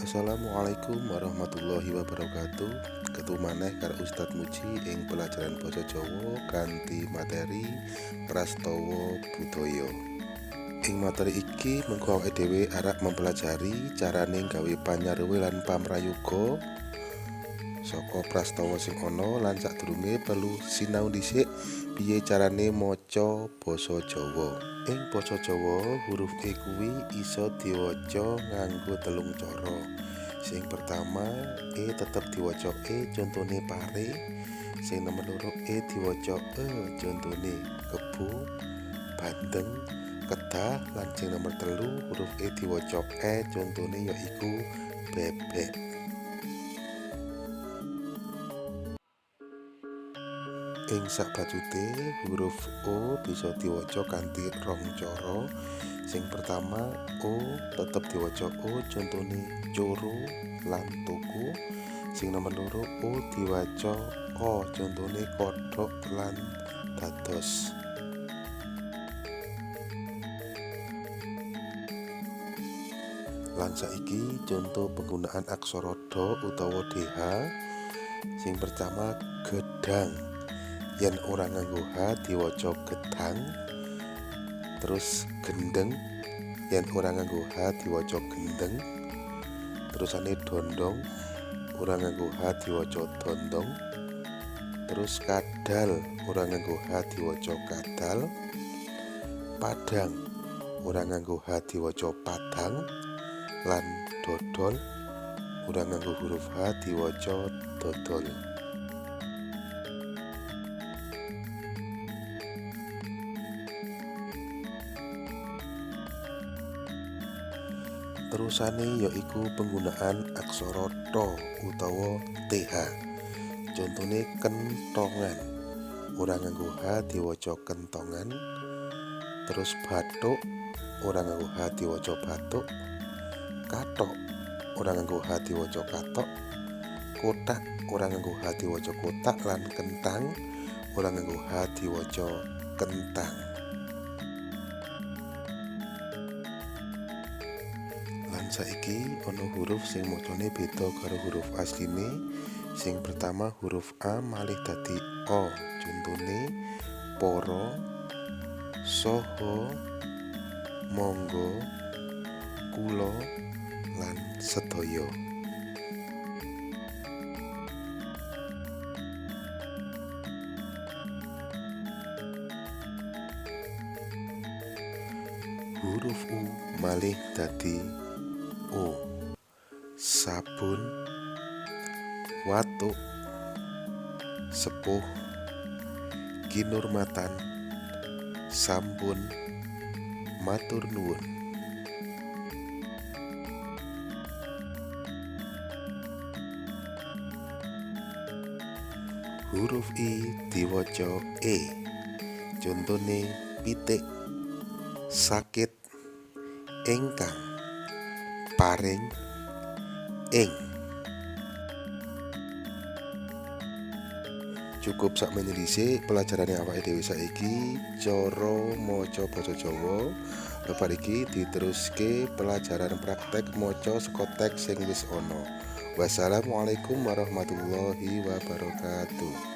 Assalamualaikum warahmatullahi wabarakatuh. Ketemu maneh karo Ustadz Muji ing pelajaran basa Jawa kanthi materi prastawa budaya. Ing materi iki mengko awake dhewe arep mempelajari carane gawe panyaruwe lan pamrayoga saka prastawa sing ana lan sadurunge perlu sinau dhisik piye carane maca basa Jawa. Ing basa Jawa huruf E kuwi isa diwaca nganggo telung cara. Sing pertama E tetep diwaca E, contone pare. Sing nomor loro E diwaca E, contone kebo, bandeng, kedah. Lan sing nomor telu huruf E diwaca E, contone yaiku bebek. Ing sakbajute huruf O bisa diwaca kanthi rong cara. Sing pertama O tetep diwaca O, contone coro lan tuku. Sing nomor loro O diwaca O, contone kodhok lan dados. Lan saiki contoh penggunaan aksara dha utawa DH. Sing pertama gedang. Yen ora nganggo H diwaca gedang. Terus gendeng, yen ora nganggo H diwaca gendeng. Terusane dondong, ora nganggo H diwaca dondong. Terus kadal, ora nganggo H diwaca kadal. Padang, ora nganggo H diwaca padang. Lan dodol, ora nganggo huruf H diwaca dodol. Terusane yaiku penggunaan aksara tha utawa TH. Contone kentongan, ora nganggo H diwaca kentongan. Terus bathuk, ora nganggo H diwaca bathuk. Kathok, ora nganggo H diwaca kathok. Kotak, ora nganggo H diwaca kotak. Lan kentang, ora nganggo H diwaca kentang. Lan saiki ana huruf sing macane beda karo huruf asline. Sing pertama huruf A malih dadi O, contone para, saha, monggo, kula lan sedaya. Huruf U malih dadi O, sabun, watuk, sepuh, kinurmatan, sampun, matur nuwun. Huruf I diwaca E, contone pitik, sakit, ingkang, paring, ing. Cukup sakmene dhisik pelajarane awake dhewe saiki cara maca basa Jawa. Lepas iki diteruske pelajaran praktek maca saka teks sing wis ana. Wassalamualaikum warahmatullahi wabarakatuh.